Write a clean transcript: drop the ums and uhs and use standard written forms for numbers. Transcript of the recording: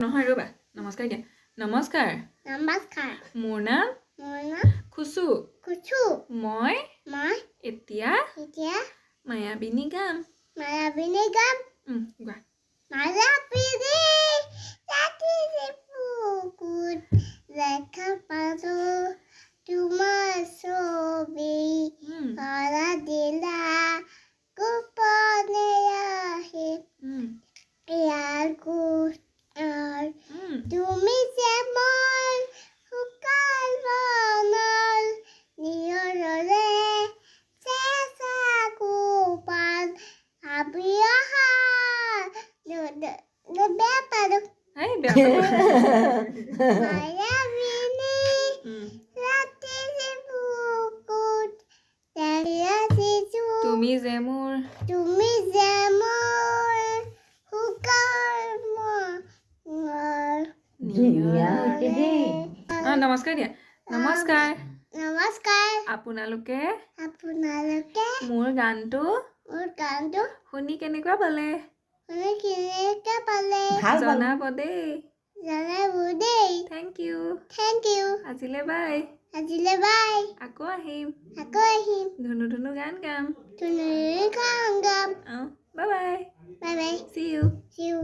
নহয় ৰ'বা নমস্কাৰ দিয়া নমস্কাৰ নমস্কাৰ মোৰ নাম মোৰ নাম খুচু কুচু মই মই এতিয়া এতিয়া মায়াবিনী গাম মায়াবিনী গাম গোৱা মায়াবিনী ৰাতিৰে বুকুত দেখা পালো তোমাৰ ছবি ধৰা দিলা গোপনে আহি ইয়াৰ তুমি যে মোৰ শুকান বনৰ নিয়ৰৰে চেঁচা কোপাল ভাবি অহা বেয়া পালোঁ মায়াবিনী ৰাতিৰে বুকুত তেৰি আছিছো তুমি যে মোৰ শুকান নমস্কাৰ দিয়া নমস্কাৰ নমস্কাৰ আপোনালোকে মোৰ মোৰ গানটো শুনি কেনেকুৱা পালে কেনেকৈ পালে জনাব দেই জনাব দেই থেংক ইউ আজিলে বাই আকৌ আহিম ধুনু ধুনু গান গাম ধুনুৰ গান গাম bye bye bye bye see you see you